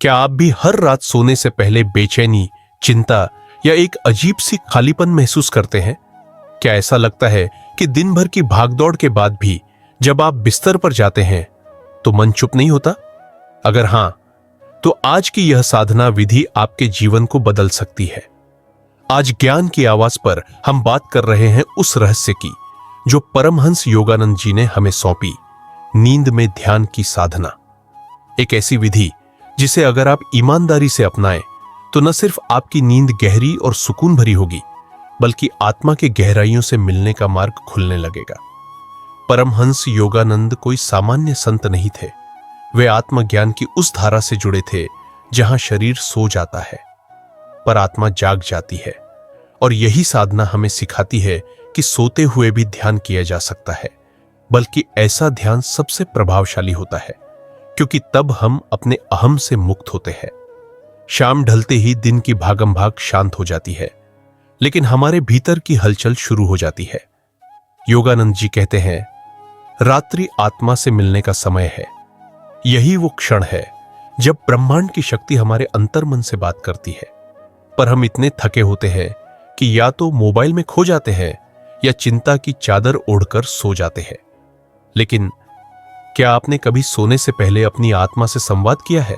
क्या आप भी हर रात सोने से पहले बेचैनी, चिंता या एक अजीब सी खालीपन महसूस करते हैं? क्या ऐसा लगता है कि दिन भर की भागदौड़ के बाद भी जब आप बिस्तर पर जाते हैं तो मन चुप नहीं होता? अगर हां, तो आज की यह साधना विधि आपके जीवन को बदल सकती है। आज ज्ञान की आवाज पर हम बात कर रहे हैं उस रहस्य की जो परमहंस योगानंद जी ने हमें सौंपी, नींद में ध्यान की साधना। एक ऐसी विधि जिसे अगर आप ईमानदारी से अपनाएं तो न सिर्फ आपकी नींद गहरी और सुकून भरी होगी, बल्कि आत्मा के गहराइयों से मिलने का मार्ग खुलने लगेगा। परमहंस योगानंद कोई सामान्य संत नहीं थे। वे आत्मज्ञान की उस धारा से जुड़े थे जहां शरीर सो जाता है पर आत्मा जाग जाती है। और यही साधना हमें सिखाती है कि सोते हुए भी ध्यान किया जा सकता है, बल्कि ऐसा ध्यान सबसे प्रभावशाली होता है क्योंकि तब हम अपने अहम से मुक्त होते हैं। शाम ढलते ही दिन की भागम भाग शांत हो जाती है, लेकिन हमारे भीतर की हलचल शुरू हो जाती है। योगानंद जी कहते हैं, रात्रि आत्मा से मिलने का समय है। यही वो क्षण है जब ब्रह्मांड की शक्ति हमारे अंतर्मन से बात करती है। पर हम इतने थके होते हैं कि या तो मोबाइल में खो जाते हैं या चिंता की चादर ओढ़कर सो जाते हैं। लेकिन क्या आपने कभी सोने से पहले अपनी आत्मा से संवाद किया है?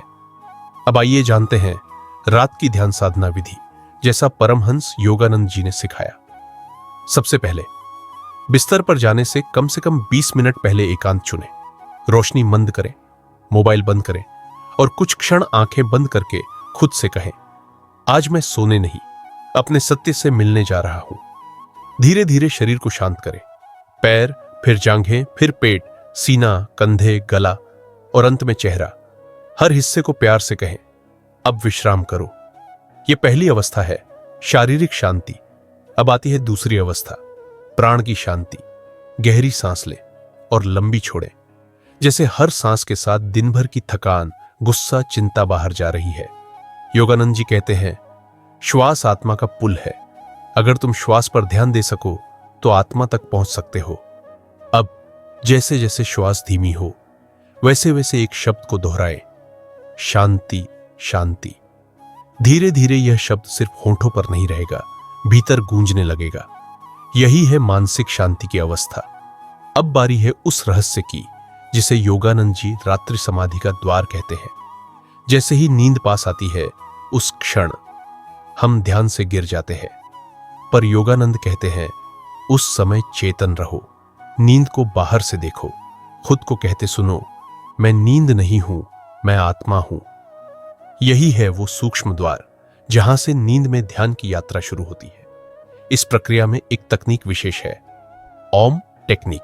अब आइए जानते हैं रात की ध्यान साधना विधि जैसा परमहंस योगानंद जी ने सिखाया। सबसे पहले बिस्तर पर जाने से कम 20 मिनट पहले एकांत चुनें। रोशनी मंद करें, मोबाइल बंद करें और कुछ क्षण आंखें बंद करके खुद से कहें, आज मैं सोने नहीं, अपने सत्य से मिलने जा रहा हूं। धीरे धीरे शरीर को शांत करें। पैर, फिर जांघें, फिर पेट, सीना, कंधे, गला और अंत में चेहरा। हर हिस्से को प्यार से कहें, अब विश्राम करो। यह पहली अवस्था है, शारीरिक शांति। अब आती है दूसरी अवस्था, प्राण की शांति। गहरी सांस लें और लंबी छोड़ें, जैसे हर सांस के साथ दिन भर की थकान, गुस्सा, चिंता बाहर जा रही है। योगानंद जी कहते हैं, श्वास आत्मा का पुल है। अगर तुम श्वास पर ध्यान दे सको तो आत्मा तक पहुंच सकते हो। अब जैसे जैसे श्वास धीमी हो, वैसे वैसे एक शब्द को दोहराएं, शांति, शांति। धीरे धीरे यह शब्द सिर्फ होंठों पर नहीं रहेगा, भीतर गूंजने लगेगा। यही है मानसिक शांति की अवस्था। अब बारी है उस रहस्य की जिसे योगानंद जी रात्रि समाधि का द्वार कहते हैं। जैसे ही नींद पास आती है, उस क्षण हम ध्यान से गिर जाते हैं। पर योगानंद कहते हैं, उस समय चेतन रहो, नींद को बाहर से देखो, खुद को कहते सुनो, मैं नींद नहीं हूं, मैं आत्मा हूं। यही है वो सूक्ष्म द्वार जहां से नींद में ध्यान की यात्रा शुरू होती है। इस प्रक्रिया में एक तकनीक विशेष है, ओम टेक्निक।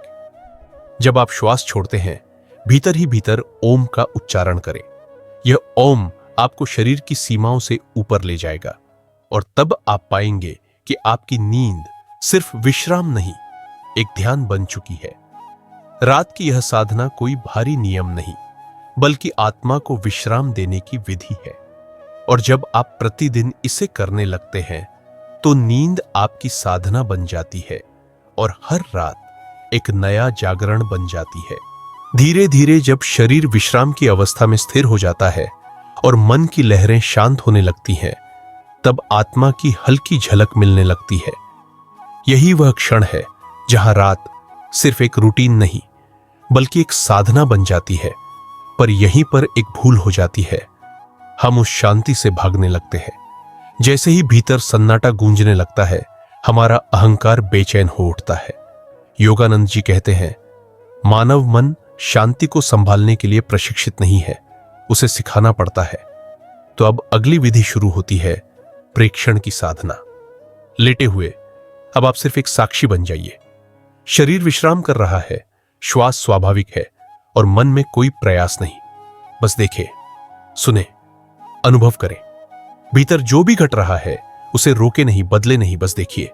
जब आप श्वास छोड़ते हैं, भीतर ही भीतर ओम का उच्चारण करें। यह ओम आपको शरीर की सीमाओं से ऊपर ले जाएगा और तब आप पाएंगे कि आपकी नींद सिर्फ विश्राम नहीं, एक ध्यान बन चुकी है। रात की यह साधना कोई भारी नियम नहीं, बल्कि आत्मा को विश्राम देने की विधि है। और जब आप प्रतिदिन इसे करने लगते हैं तो नींद आपकी साधना बन जाती है और हर रात एक नया जागरण बन जाती है। धीरे धीरे जब शरीर विश्राम की अवस्था में स्थिर हो जाता है और मन की लहरें शांत होने लगती हैं, तब आत्मा की हल्की झलक मिलने लगती है। यही वह क्षण है जहां रात सिर्फ एक रूटीन नहीं, बल्कि एक साधना बन जाती है। पर यहीं पर एक भूल हो जाती है, हम उस शांति से भागने लगते हैं। जैसे ही भीतर सन्नाटा गूंजने लगता है, हमारा अहंकार बेचैन हो उठता है। योगानंद जी कहते हैं, मानव मन शांति को संभालने के लिए प्रशिक्षित नहीं है, उसे सिखाना पड़ता है। तो अब अगली विधि शुरू होती है, प्रेक्षण की साधना। लेटे हुए अब आप सिर्फ एक साक्षी बन जाइए। शरीर विश्राम कर रहा है, श्वास स्वाभाविक है और मन में कोई प्रयास नहीं। बस देखें, सुने, अनुभव करें। भीतर जो भी घट रहा है उसे रोके नहीं, बदले नहीं, बस देखिए।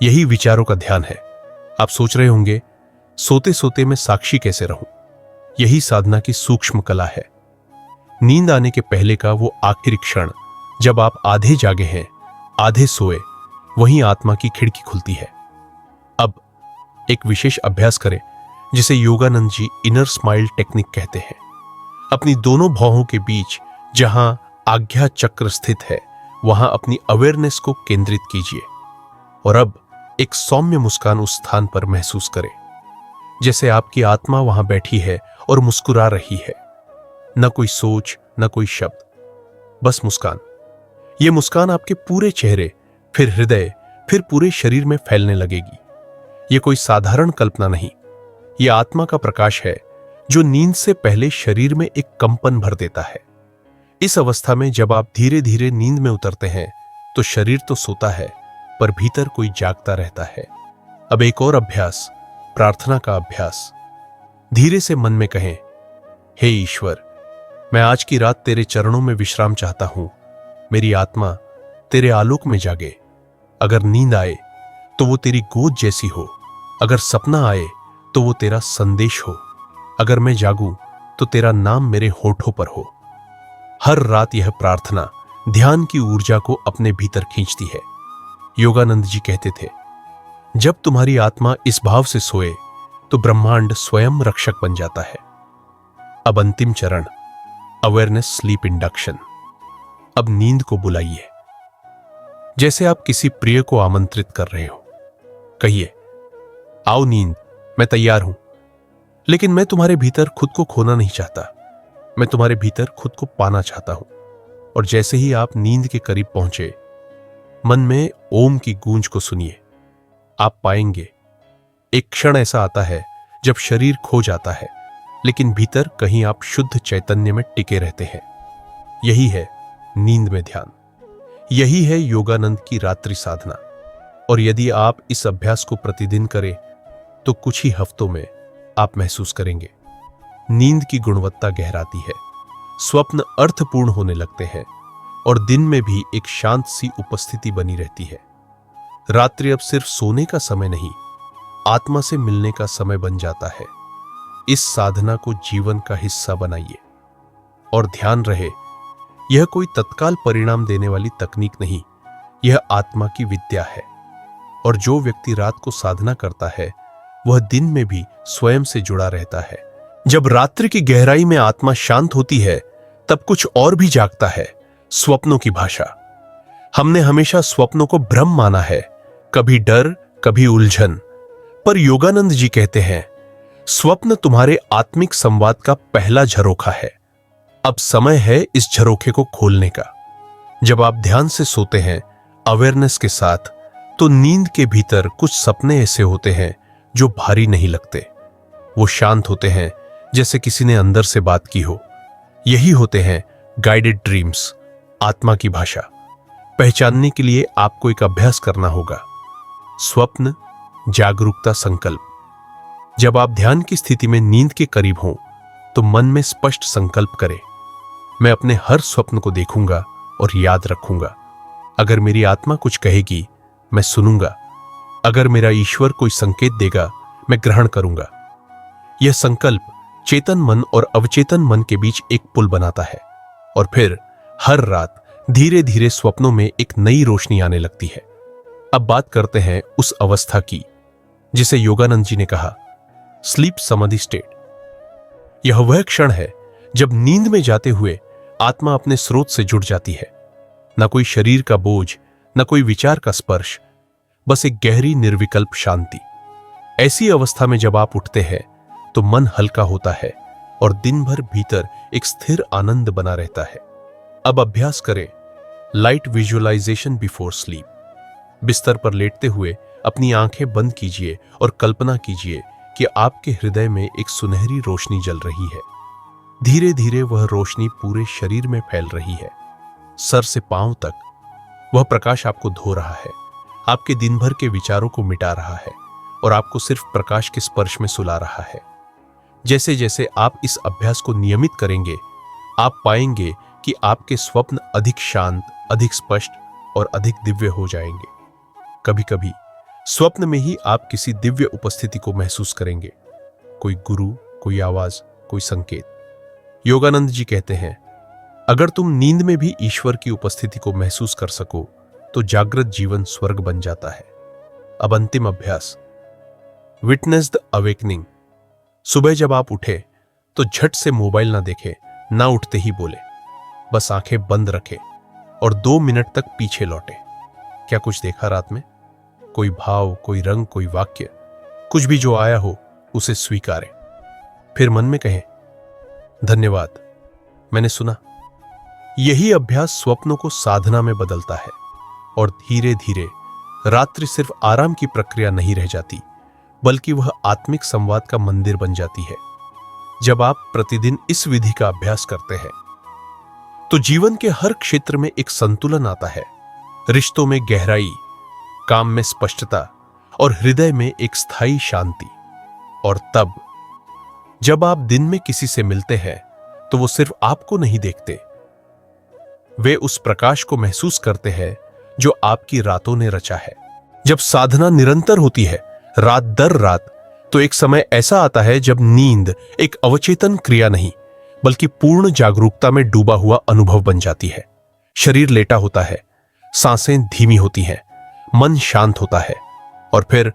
यही विचारों का ध्यान है। आप सोच रहे होंगे, सोते सोते मैं साक्षी कैसे रहूं? यही साधना की सूक्ष्म कला है। नींद आने के पहले का वो आखिरी क्षण जब आप आधे जागे हैं, आधे सोए, वहीं आत्मा की खिड़की खुलती है। अब एक विशेष अभ्यास करें जिसे Yogananda ji inner smile technique कहते हैं। अपनी दोनों भौहों के बीच जहां आज्ञा चक्र स्थित है वहां अपनी अवेयरनेस को केंद्रित कीजिए और अब एक सौम्य मुस्कान उस स्थान पर महसूस करें, जैसे आपकी आत्मा वहां बैठी है और मुस्कुरा रही है। न कोई सोच, न कोई शब्द, बस मुस्कान। यह मुस्कान आपके पूरे चेहरे, फिर हृदय, फिर पूरे शरीर में फैलने लगेगी। यह कोई साधारण कल्पना नहीं, यह आत्मा का प्रकाश है जो नींद से पहले शरीर में एक कंपन भर देता है। इस अवस्था में जब आप धीरे धीरे नींद में उतरते हैं तो शरीर तो सोता है पर भीतर कोई जागता रहता है। अब एक और अभ्यास, प्रार्थना का अभ्यास। धीरे से मन में कहें, हे ईश्वर, मैं आज की रात तेरे चरणों में विश्राम चाहता हूं। मेरी आत्मा तेरे आलोक में जागे। अगर नींद आए तो वो तेरी गोद जैसी हो, अगर सपना आए तो वो तेरा संदेश हो, अगर मैं जागूं तो तेरा नाम मेरे होठों पर हो। हर रात यह प्रार्थना ध्यान की ऊर्जा को अपने भीतर खींचती है। योगानंद जी कहते थे, जब तुम्हारी आत्मा इस भाव से सोए तो ब्रह्मांड स्वयं रक्षक बन जाता है। अब अंतिम चरण, अवेयरनेस स्लीप इंडक्शन। अब नींद को बुलाइए, जैसे आप किसी प्रिय को आमंत्रित कर रहे हो। कहिए, आओ नींद, मैं तैयार हूं, लेकिन मैं तुम्हारे भीतर खुद को खोना नहीं चाहता। मैं तुम्हारे भीतर खुद को पाना चाहता हूं। और जैसे ही आप नींद के करीब पहुंचे, मन में ओम की गूंज को सुनिए। आप पाएंगे एक क्षण ऐसा आता है जब शरीर खो जाता है, लेकिन भीतर कहीं आप शुद्ध चैतन्य में टिके रहते हैं। यही है नींद में ध्यान, यही है योगानंद की रात्रि साधना। और यदि आप इस अभ्यास को प्रतिदिन करें तो कुछ ही हफ्तों में आप महसूस करेंगे नींद की गुणवत्ता गहराती है, स्वप्न अर्थपूर्ण होने लगते हैं और दिन में भी एक शांत सी उपस्थिति बनी रहती है। रात्रि अब सिर्फ सोने का समय नहीं, आत्मा से मिलने का समय बन जाता है। इस साधना को जीवन का हिस्सा बनाइए और ध्यान रहे, यह कोई तत्काल परिणाम देने वाली तकनीक नहीं, यह आत्मा की विद्या है। और जो व्यक्ति रात को साधना करता है वह दिन में भी स्वयं से जुड़ा रहता है। जब रात्रि की गहराई में आत्मा शांत होती है तब कुछ और भी जागता है, स्वप्नों की भाषा। हमने हमेशा स्वप्नों को भ्रम माना है, कभी डर, कभी उलझन। पर योगानंद जी कहते हैं, स्वप्न तुम्हारे आत्मिक संवाद का पहला झरोखा है। अब समय है इस झरोखे को खोलने का। जब आप ध्यान से सोते हैं अवेयरनेस के साथ, तो नींद के भीतर कुछ सपने ऐसे होते हैं जो भारी नहीं लगते। वो शांत होते हैं जैसे किसी ने अंदर से बात की हो। यही होते हैं गाइडेड ड्रीम्स, आत्मा की भाषा। पहचानने के लिए आपको एक अभ्यास करना होगा, स्वप्न जागरूकता संकल्प। जब आप ध्यान की स्थिति में नींद के करीब हों तो मन में स्पष्ट संकल्प करें, मैं अपने हर स्वप्न को देखूंगा और याद रखूंगा। अगर मेरी आत्मा कुछ कहेगी मैं सुनूंगा, अगर मेरा ईश्वर कोई संकेत देगा मैं ग्रहण करूंगा। यह संकल्प चेतन मन और अवचेतन मन के बीच एक पुल बनाता है और फिर हर रात धीरे धीरे स्वप्नों में एक नई रोशनी आने लगती है। अब बात करते हैं उस अवस्था की जिसे योगानंद जी ने कहा स्लीप समाधि स्टेट। यह वह क्षण है जब नींद में जाते हुए आत्मा अपने स्रोत से जुड़ जाती है। न कोई शरीर का बोझ, न कोई विचार का स्पर्श, बस एक गहरी निर्विकल्प शांति। ऐसी अवस्था में जब आप उठते हैं तो मन हल्का होता है और दिन भर भीतर एक स्थिर आनंद बना रहता है। अब अभ्यास करें लाइट विजुअलाइजेशन बिफोर स्लीप। बिस्तर पर लेटते हुए अपनी आंखें बंद कीजिए और कल्पना कीजिए कि आपके हृदय में एक सुनहरी रोशनी जल रही है। धीरे धीरे वह रोशनी पूरे शरीर में फैल रही है, सर से पांव तक। वह प्रकाश आपको धो रहा है, आपके दिन भर के विचारों को मिटा रहा है और आपको सिर्फ प्रकाश के स्पर्श में सुला रहा है। जैसे जैसे आप इस अभ्यास को नियमित करेंगे, आप पाएंगे कि आपके स्वप्न अधिक शांत, अधिक स्पष्ट और अधिक दिव्य हो जाएंगे। कभी कभी स्वप्न में ही आप किसी दिव्य उपस्थिति को महसूस करेंगे, कोई गुरु, कोई आवाज, कोई संकेत। योगानंद जी कहते हैं, अगर तुम नींद में भी ईश्वर की उपस्थिति को महसूस कर सको तो जागृत जीवन स्वर्ग बन जाता है। अब अंतिम अभ्यास, विटनेस द अवेकनिंग। सुबह जब आप उठे तो झट से मोबाइल ना देखें, ना उठते ही बोले, बस आंखें बंद रखे और 2 मिनट तक पीछे लौटे। क्या कुछ देखा रात में? कोई भाव, कोई रंग, कोई वाक्य, कुछ भी जो आया हो उसे स्वीकारें। फिर मन में कहें, धन्यवाद, मैंने सुना। यही अभ्यास स्वप्नों को साधना में बदलता है और धीरे धीरे रात्रि सिर्फ आराम की प्रक्रिया नहीं रह जाती, बल्कि वह आत्मिक संवाद का मंदिर बन जाती है। जब आप प्रतिदिन इस विधि का अभ्यास करते हैं तो जीवन के हर क्षेत्र में एक संतुलन आता है। रिश्तों में गहराई, काम में स्पष्टता और हृदय में एक स्थायी शांति। और तब जब आप दिन में किसी से मिलते हैं तो वो सिर्फ आपको नहीं देखते, वे उस प्रकाश को महसूस करते हैं जो आपकी रातों ने रचा है। जब साधना निरंतर होती है, रात दर रात, तो एक समय ऐसा आता है जब नींद एक अवचेतन क्रिया नहीं बल्कि पूर्ण जागरूकता में डूबा हुआ अनुभव बन जाती है। शरीर लेटा होता है, सांसें धीमी होती हैं, मन शांत होता है और फिर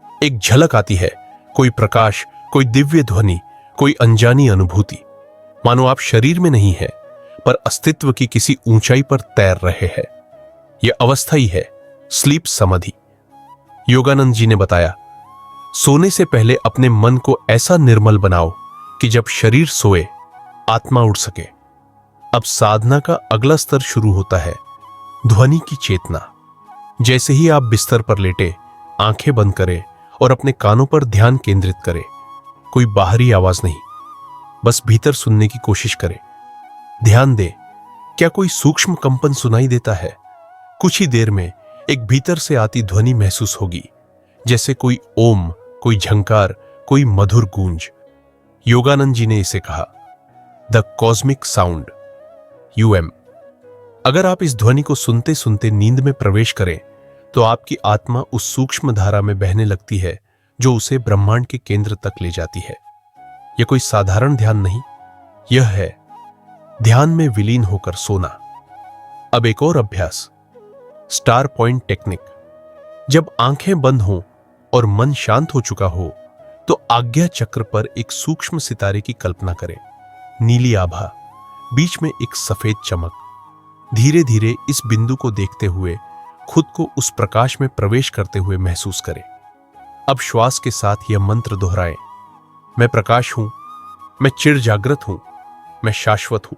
एक झलक आती है, कोई प्रकाश, कोई दिव्य ध्वनि, कोई अनजानी अनुभूति। मानो आप शरीर में नहीं है पर अस्तित्व की किसी ऊंचाई पर तैर रहे हैं। यह अवस्था ही है स्लीप समाधि। योगानंद जी ने बताया, सोने से पहले अपने मन को ऐसा निर्मल बनाओ कि जब शरीर सोए आत्मा उड़ सके। अब साधना का अगला स्तर शुरू होता है, ध्वनि की चेतना। जैसे ही आप बिस्तर पर लेटे, आंखें बंद करें और अपने कानों पर ध्यान केंद्रित करें। कोई बाहरी आवाज नहीं, बस भीतर सुनने की कोशिश करें। ध्यान दें, क्या कोई सूक्ष्म कंपन सुनाई देता है? कुछ ही देर में एक भीतर से आती ध्वनि महसूस होगी, जैसे कोई ओम, कोई झंकार, कोई मधुर गूंज। योगानंद जी ने इसे कहा द कॉस्मिक साउंड, यूएम। अगर आप इस ध्वनि को सुनते सुनते नींद में प्रवेश करें तो आपकी आत्मा उस सूक्ष्म धारा में बहने लगती है जो उसे ब्रह्मांड के केंद्र तक ले जाती है। यह कोई साधारण ध्यान नहीं, यह है ध्यान में विलीन होकर सोना। अब एक और अभ्यास, स्टार पॉइंट टेक्निक। जब आंखें बंद हों और मन शांत हो चुका हो तो आज्ञा चक्र पर एक सूक्ष्म सितारे की कल्पना करें। नीली आभा, बीच में एक सफेद चमक। धीरे धीरे इस बिंदु को देखते हुए खुद को उस प्रकाश में प्रवेश करते हुए महसूस करें। अब श्वास के साथ यह मंत्र दोहराएं, मैं प्रकाश हूं, मैं चिर जागृत हूं, मैं शाश्वत हूं।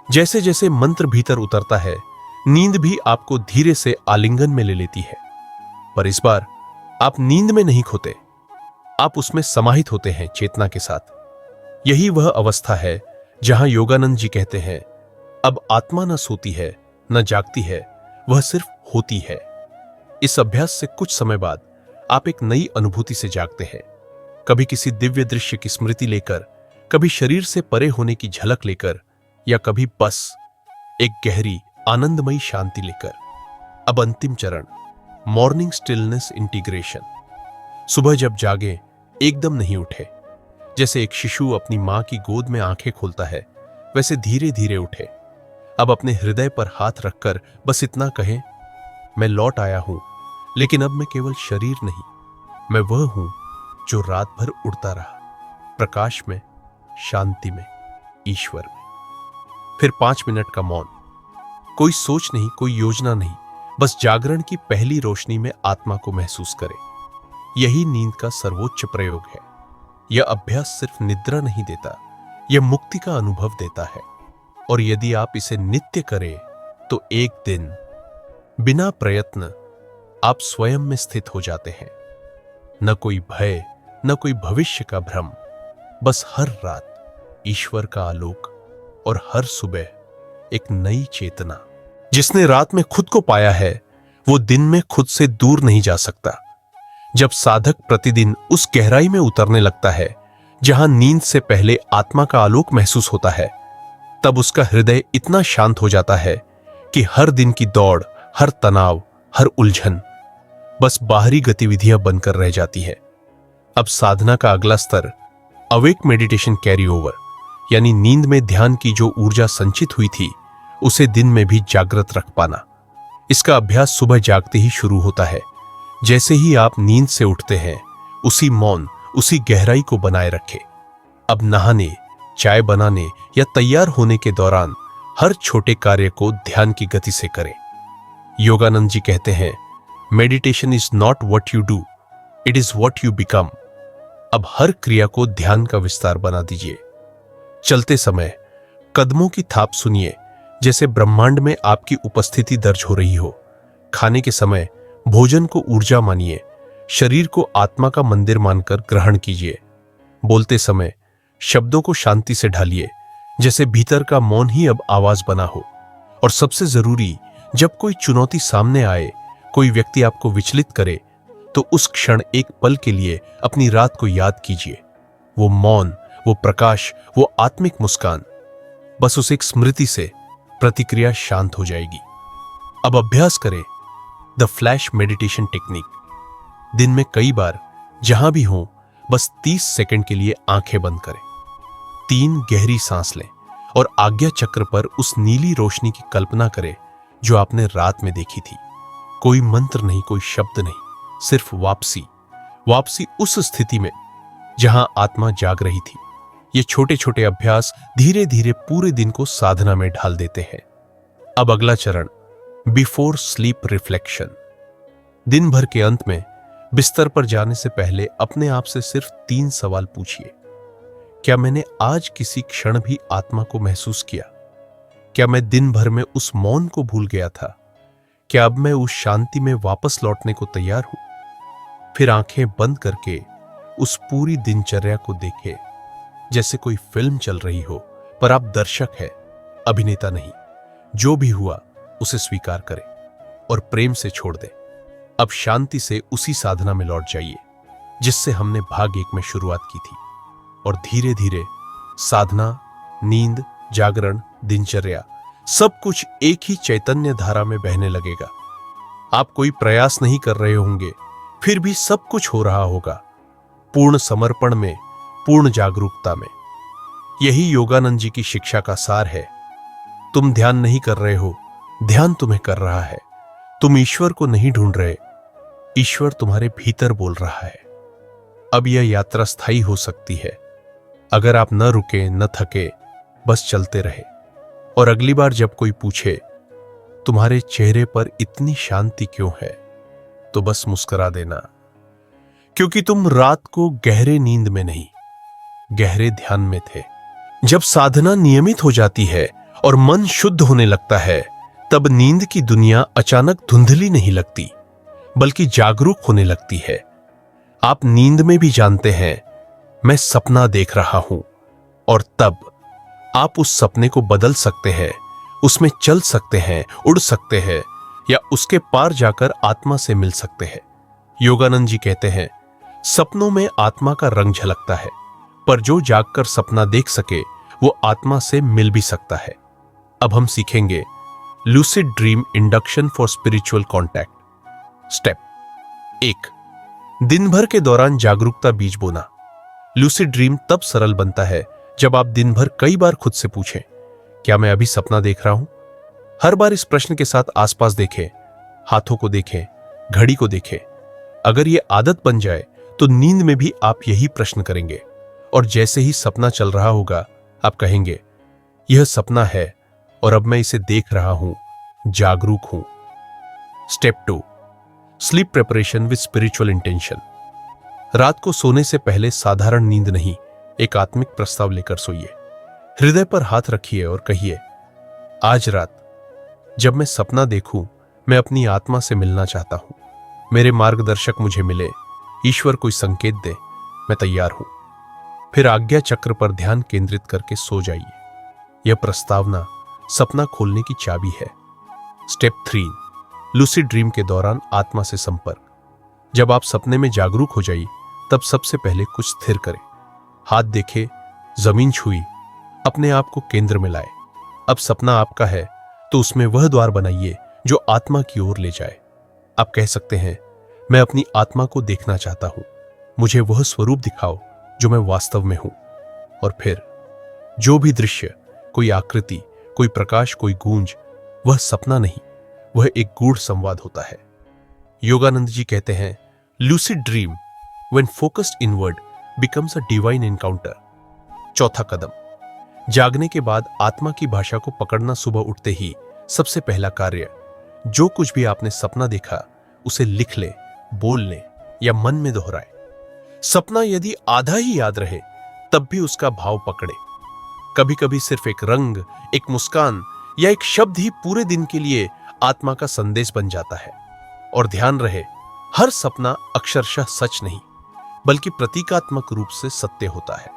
जैसे जैसे मंत्र भीतर उतरता है, नींद भी आपको धीरे से आलिंगन में ले लेती है। पर इस बार आप नींद में नहीं खोते, आप उसमें समाहित होते हैं चेतना के साथ। यही वह अवस्था है जहां योगानंद जी कहते हैं, अब आत्मा न सोती है न जागती है, वह सिर्फ होती है। इस अभ्यास से कुछ समय बाद आप एक नई अनुभूति से जागते हैं, कभी किसी दिव्य दृश्य की स्मृति लेकर, कभी शरीर से परे होने की झलक लेकर, या कभी बस एक गहरी आनंदमयी शांति लेकर। अब अंतिम चरण, मॉर्निंग स्टिलनेस इंटीग्रेशन। सुबह जब जागे एकदम नहीं उठे, जैसे एक शिशु अपनी मां की गोद में आंखें खोलता है, वैसे धीरे धीरे उठे। अब अपने हृदय पर हाथ रखकर बस इतना कहें, मैं लौट आया हूं, लेकिन अब मैं केवल शरीर नहीं, मैं वह हूं जो रात भर उड़ता रहा, प्रकाश में, शांति में, ईश्वर में। फिर 5 मिनट का मौन, कोई सोच नहीं, कोई योजना नहीं, बस जागरण की पहली रोशनी में आत्मा को महसूस करें। यही नींद का सर्वोच्च प्रयोग है। यह अभ्यास सिर्फ निद्रा नहीं देता, यह मुक्ति का अनुभव देता है। और यदि आप इसे नित्य करें तो एक दिन बिना प्रयत्न आप स्वयं में स्थित हो जाते हैं। न कोई भय, न कोई भविष्य का भ्रम, बस हर रात ईश्वर का आलोक और हर सुबह एक नई चेतना। जिसने रात में खुद को पाया है वो दिन में खुद से दूर नहीं जा सकता। जब साधक प्रतिदिन उस गहराई में उतरने लगता है जहां नींद से पहले आत्मा का आलोक महसूस होता है, तब उसका हृदय इतना शांत हो जाता है कि हर दिन की दौड़, हर तनाव, हर उलझन बस बाहरी गतिविधियां बनकर रह जाती है। अब साधना का अगला स्तर, अवेक मेडिटेशन कैरी ओवर, यानी नींद में ध्यान की जो ऊर्जा संचित हुई थी उसे दिन में भी जागृत रख पाना। इसका अभ्यास सुबह जागते ही शुरू होता है। जैसे ही आप नींद से उठते हैं, उसी मौन, उसी गहराई को बनाए रखें। अब नहाने, चाय बनाने या तैयार होने के दौरान हर छोटे कार्य को ध्यान की गति से करें। योगानंद जी कहते हैं, meditation is not what you do, it is what you become. अब हर क्रिया को ध्यान का विस्तार बना दीजिए। चलते समय कदमों की थाप सुनिए, जैसे ब्रह्मांड में आपकी उपस्थिति दर्ज हो रही हो। खाने के समय भोजन को ऊर्जा मानिए, शरीर को आत्मा का मंदिर मानकर ग्रहण कीजिए। बोलते समय शब्दों को शांति से ढालिए, जैसे भीतर का मौन ही अब आवाज बना हो। और सबसे जरूरी, जब कोई चुनौती सामने आए, कोई व्यक्ति आपको विचलित करे, तो उस क्षण एक पल के लिए अपनी रात को याद कीजिए। वो मौन, वो प्रकाश, वो आत्मिक मुस्कान, बस उस एक स्मृति से प्रतिक्रिया शांत हो जाएगी। अब अभ्यास करें द फ्लैश मेडिटेशन टेक्निक। दिन में कई बार जहां भी हो, बस 30 सेकंड के लिए आंखें बंद करें। 3 गहरी सांस लें और आज्ञा चक्र पर उस नीली रोशनी की कल्पना करें जो आपने रात में देखी थी। कोई मंत्र नहीं, कोई शब्द नहीं, सिर्फ वापसी उस स्थिति में जहां आत्मा जाग रही थी। ये छोटे छोटे अभ्यास धीरे धीरे पूरे दिन को साधना में ढाल देते हैं। अब अगला चरण, बिफोर स्लीप रिफ्लेक्शन। दिन भर के अंत में बिस्तर पर जाने से पहले अपने आप से सिर्फ 3 सवाल पूछिए। क्या मैंने आज किसी क्षण भी आत्मा को महसूस किया? क्या मैं दिन भर में उस मौन को भूल गया था? क्या अब मैं उस शांति में वापस लौटने को तैयार हूं? फिर आंखें बंद करके उस पूरी दिनचर्या को देखें, जैसे कोई फिल्म चल रही हो, पर आप दर्शक हैं, अभिनेता नहीं। जो भी हुआ उसे स्वीकार करें और प्रेम से छोड़ दें। अब शांति से उसी साधना में लौट जाइए जिससे हमने भाग 1 में शुरुआत की थी। और धीरे धीरे साधना, नींद, जागरण, दिनचर्या, सब कुछ एक ही चैतन्य धारा में बहने लगेगा। आप कोई प्रयास नहीं कर रहे होंगे, फिर भी सब कुछ हो रहा होगा, पूर्ण समर्पण में, पूर्ण जागरूकता में। यही योगानंद जी की शिक्षा का सार है। तुम ध्यान नहीं कर रहे हो, ध्यान तुम्हें कर रहा है। तुम ईश्वर को नहीं ढूंढ रहे, ईश्वर तुम्हारे भीतर बोल रहा है। अब यह यात्रा स्थायी हो सकती है अगर आप न रुके, न थके, बस चलते रहे। और अगली बार जब कोई पूछे तुम्हारे चेहरे पर इतनी शांति क्यों है, तो बस मुस्कुरा देना, क्योंकि तुम रात को गहरे नींद में नहीं, गहरे ध्यान में थे। जब साधना नियमित हो जाती है और मन शुद्ध होने लगता है, तब नींद की दुनिया अचानक धुंधली नहीं लगती, बल्कि जागरूक होने लगती है। आप नींद में भी जानते हैं, मैं सपना देख रहा हूं, और तब आप उस सपने को बदल सकते हैं, उसमें चल सकते हैं, उड़ सकते हैं, या उसके पार जाकर आत्मा से मिल सकते हैं। योगानंद जी कहते हैं, सपनों में आत्मा का रंग झलकता है, पर जो जागकर सपना देख सके वो आत्मा से मिल भी सकता है। अब हम सीखेंगे lucid dream induction for spiritual contact. Step 1, दिन भर के दौरान जागरूकता बीज बोना। लूसिड ड्रीम तब सरल बनता है जब आप दिन भर कई बार खुद से पूछें, क्या मैं अभी सपना देख रहा हूं? हर बार इस प्रश्न के साथ आसपास देखें, हाथों को देखें, घड़ी को देखें। अगर यह आदत बन जाए तो नींद में भी आप यही प्रश्न करेंगे, और जैसे ही सपना चल रहा होगा आप कहेंगे, यह सपना है और अब मैं इसे देख रहा हूं, जागरूक हूं। Step 2, sleep preparation with spiritual intention. रात को सोने से पहले साधारण नींद नहीं, एक आत्मिक प्रस्ताव लेकर सोइए। हृदय पर हाथ रखिए और कहिए, आज रात जब मैं सपना देखूं, मैं अपनी आत्मा से मिलना चाहता हूं। मेरे मार्गदर्शक मुझे मिले, ईश्वर कोई संकेत दे, मैं तैयार हूं। फिर आज्ञा चक्र पर ध्यान केंद्रित करके सो जाइए। यह प्रस्तावना सपना खोलने की चाबी है। स्टेप 3, लूसिड ड्रीम के दौरान आत्मा से संपर्क। जब आप सपने में जागरूक हो जाइए, तब सबसे पहले कुछ स्थिर करें। हाथ देखे, जमीन छुई, अपने आप को केंद्र में लाए। अब सपना आपका है तो उसमें वह द्वार बनाइए जो आत्मा की ओर ले जाए। आप कह सकते हैं, मैं अपनी आत्मा को देखना चाहता हूं, मुझे वह स्वरूप दिखाओ जो मैं वास्तव में हूं। और फिर जो भी दृश्य, कोई आकृति, कोई प्रकाश, कोई गूंज, वह सपना नहीं, वह एक गूढ़ संवाद होता है। योगानंद जी कहते हैं, lucid dream when focused inward becomes a divine encounter. चौथा कदम, जागने के बाद आत्मा की भाषा को पकड़ना सुबह उठते ही सबसे पहला कार्य, जो कुछ भी आपने सपना देखा उसे लिख ले, बोल ले या मन में दोहराए। सपना यदि आधा ही याद रहे तब भी उसका भाव पकड़े। कभी कभी सिर्फ एक रंग, एक मुस्कान या एक शब्द ही पूरे दिन के लिए आत्मा का संदेश बन जाता है। और ध्यान रहे, हर सपना अक्षरशः सच नहीं बल्कि प्रतीकात्मक रूप से सत्य होता है।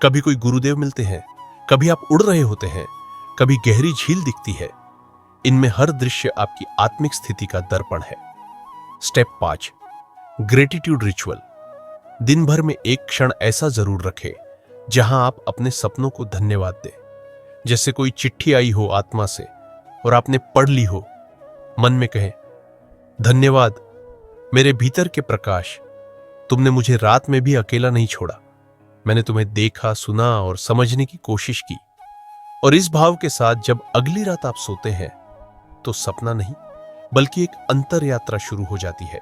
कभी कोई गुरुदेव मिलते हैं, कभी आप उड़ रहे होते हैं, कभी गहरी झील दिखती है। इनमें हर दृश्य आपकी आत्मिक स्थिति का दर्पण है। Step 5, gratitude ritual. दिन भर में एक क्षण ऐसा जरूर रखें जहां आप अपने सपनों को धन्यवाद दें। जैसे कोई चिट्ठी आई हो आत्मा से और आपने पढ़ ली हो। मन में कहें, धन्यवाद मेरे भीतर के प्रकाश, तुमने मुझे रात में भी अकेला नहीं छोड़ा। मैंने तुम्हें देखा, सुना और समझने की कोशिश की। और इस भाव के साथ जब अगली रात आप सोते हैं तो सपना नहीं बल्कि एक अंतर यात्रा शुरू हो जाती है।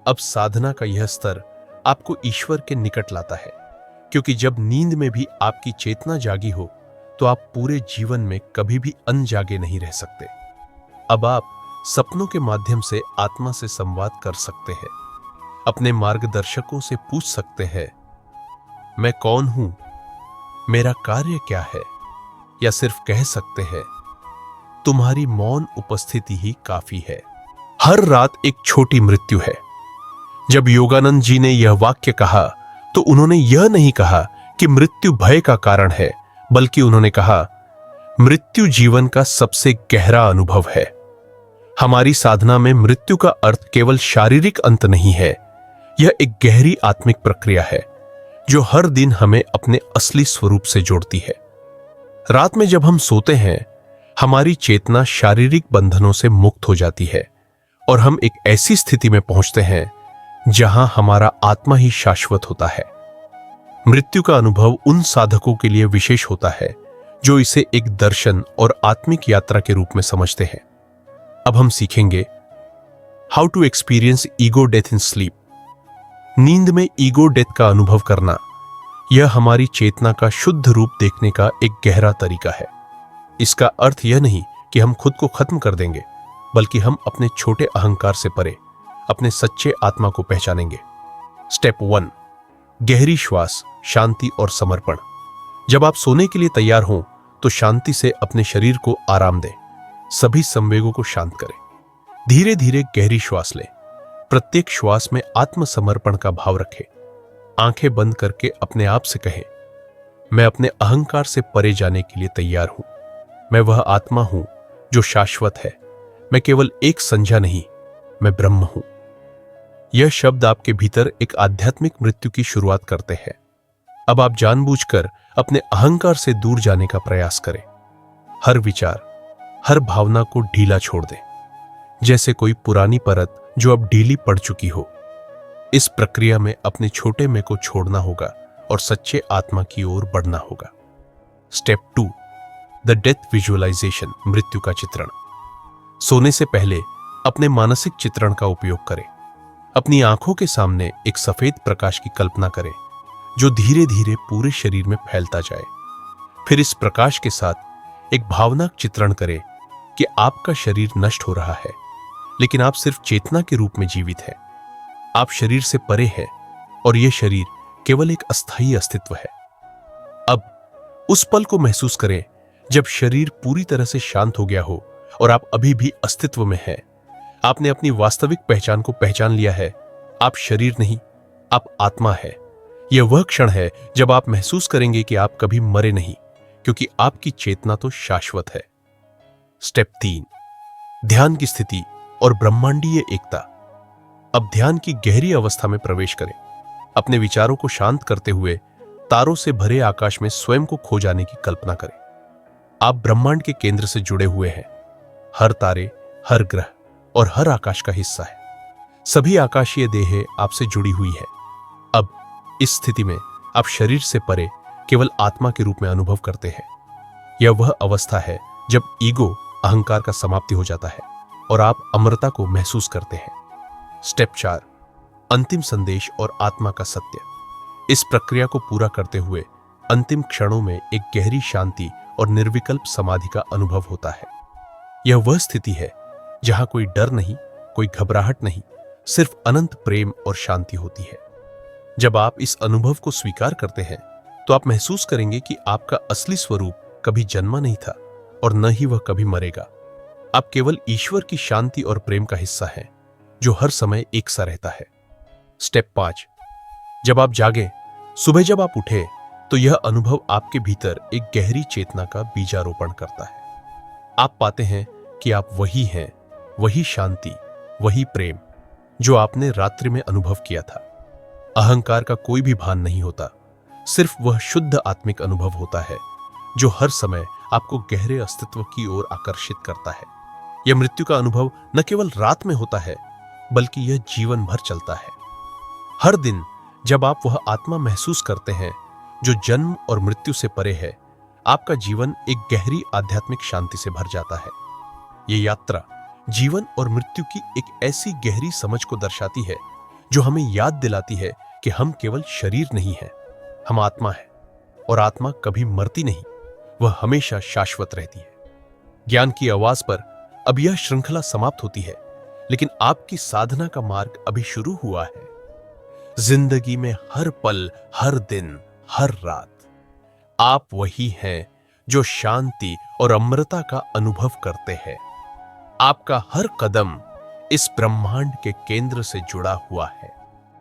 अब साधना का यह स्तर आपको ईश्वर के निकट लाता है, क्योंकि जब नींद में भी आपकी चेतना जागी हो तो आप पूरे जीवन में कभी भी अनजागे नहीं रह सकते। अब आप सपनों के माध्यम से आत्मा से संवाद कर सकते हैं, अपने मार्गदर्शकों से पूछ सकते हैं, मैं कौन हूं, मेरा कार्य क्या है, या सिर्फ कह सकते हैं, तुम्हारी मौन उपस्थिति ही काफी है। हर रात एक छोटी मृत्यु है। जब योगानंद जी ने यह वाक्य कहा तो उन्होंने यह नहीं कहा कि मृत्यु भय का कारण है, बल्कि उन्होंने कहा, मृत्यु जीवन का सबसे गहरा अनुभव है। हमारी साधना में मृत्यु का अर्थ केवल शारीरिक अंत नहीं है, यह एक गहरी आत्मिक प्रक्रिया है जो हर दिन हमें अपने असली स्वरूप से जोड़ती है। रात में जब हम सोते हैं, हमारी चेतना शारीरिक बंधनों से मुक्त हो जाती है और हम एक ऐसी स्थिति में पहुंचते हैं जहां हमारा आत्मा ही शाश्वत होता है। मृत्यु का अनुभव उन साधकों के लिए विशेष होता है जो इसे एक दर्शन और आत्मिक यात्रा के रूप में समझते हैं। अब हम सीखेंगे how to experience ego death in sleep. नींद में ईगो डेथ का अनुभव करना, यह हमारी चेतना का शुद्ध रूप देखने का एक गहरा तरीका है। इसका अर्थ यह नहीं कि हम खुद को खत्म कर देंगे, बल्कि हम अपने छोटे अहंकार से परे अपने सच्चे आत्मा को पहचानेंगे। स्टेप 1, गहरी श्वास, शांति और समर्पण। जब आप सोने के लिए तैयार हों तो शांति से अपने शरीर को आराम दें, सभी संवेगों को शांत करें। धीरे धीरे गहरी श्वास लें। प्रत्येक श्वास में आत्मसमर्पण का भाव रखें। आंखें बंद करके अपने आप से कहें, मैं अपने अहंकार से परे जाने के लिए तैयार हूं। मैं वह आत्मा हूं जो शाश्वत है। मैं केवल एक संज्ञा नहीं, मैं ब्रह्म हूं। यह शब्द आपके भीतर एक आध्यात्मिक मृत्यु की शुरुआत करते हैं। अब आप जानबूझकर अपने अहंकार से दूर जाने का प्रयास करें। हर विचार, हर भावना को ढीला छोड़ दें, जैसे कोई पुरानी परत जो अब ढीली पड़ चुकी हो। इस प्रक्रिया में अपने छोटे मैं को छोड़ना होगा और सच्चे आत्मा की ओर बढ़ना होगा। स्टेप 2, द डेथ विजुअलाइजेशन, मृत्यु का चित्रण। सोने से पहले अपने मानसिक चित्रण का उपयोग करें। अपनी आंखों के सामने एक सफेद प्रकाश की कल्पना करें जो धीरे धीरे पूरे शरीर में फैलता जाए। फिर इस प्रकाश के साथ एक भावनाक चित्रण करें कि आपका शरीर नष्ट हो रहा है, लेकिन आप सिर्फ चेतना के रूप में जीवित हैं। आप शरीर से परे हैं और यह शरीर केवल एक अस्थायी अस्तित्व है। अब उस पल को महसूस करें जब शरीर पूरी तरह से शांत हो गया हो और आप अभी भी अस्तित्व में हैं। आपने अपनी वास्तविक पहचान को पहचान लिया है। आप शरीर नहीं, आप आत्मा है। यह वह क्षण है जब आप महसूस करेंगे कि आप कभी मरे नहीं, क्योंकि आपकी चेतना तो शाश्वत है। स्टेप 3, ध्यान की स्थिति और ब्रह्मांडीय एकता। अब ध्यान की गहरी अवस्था में प्रवेश करें। अपने विचारों को शांत करते हुए तारों से भरे आकाश में स्वयं को खो जाने की कल्पना करें। आप ब्रह्मांड के केंद्र से जुड़े हुए हैं। हर तारे, हर ग्रह और हर आकाश का हिस्सा है। सभी आकाशीय देहें आपसे जुड़ी हुई है। अब इस स्थिति में आप शरीर से परे केवल आत्मा के रूप में अनुभव करते हैं। यह वह अवस्था है जब ईगो, अहंकार का समाप्ति हो जाता है और आप अमरता को महसूस करते हैं। स्टेप 4, अंतिम संदेश और आत्मा का सत्य। इस प्रक्रिया को पूरा करते हुए अंतिम क्षणों में एक गहरी शांति और निर्विकल्प समाधि का अनुभव होता है। यह वह स्थिति है जहां कोई डर नहीं, कोई घबराहट नहीं, सिर्फ अनंत प्रेम और शांति होती है। जब आप इस अनुभव को स्वीकार करते हैं तो आप महसूस करेंगे कि आपका असली स्वरूप कभी जन्मा नहीं था और न ही वह कभी मरेगा। आप केवल ईश्वर की शांति और प्रेम का हिस्सा हैं, जो हर समय एक सा रहता है। स्टेप 5, जब आप जागें, सुबह जब आप उठे, तो यह अनुभव आपके भीतर एक गहरी चेतना का बीजारोपण करता है। आप पाते हैं कि आप वही हैं, वही शांति, वही प्रेम जो आपने रात्रि में अनुभव किया था। अहंकार का कोई भी भान नहीं होता, सिर्फ वह शुद्ध आत्मिक अनुभव होता है जो हर समय आपको गहरे अस्तित्व की ओर आकर्षित करता है। यह मृत्यु का अनुभव न केवल रात में होता है, बल्कि यह जीवन भर चलता है। हर दिन जब आप वह आत्मा महसूस करते हैं जो जन्म और मृत्यु से परे है, आपका जीवन एक गहरी आध्यात्मिक शांति से भर जाता है। यह यात्रा जीवन और मृत्यु की एक ऐसी गहरी समझ को दर्शाती है जो हमें याद दिलाती है कि हम केवल शरीर नहीं हैं, हम आत्मा हैं, और आत्मा कभी मरती नहीं, वह हमेशा शाश्वत रहती है। ज्ञान की आवाज पर अब यह श्रृंखला समाप्त होती है, लेकिन आपकी साधना का मार्ग अभी शुरू हुआ है। जिंदगी में हर पल, हर दिन, हर रात आप वही हैं जो शांति और अमरता का अनुभव करते हैं। आपका हर कदम इस ब्रह्मांड के केंद्र से जुड़ा हुआ है।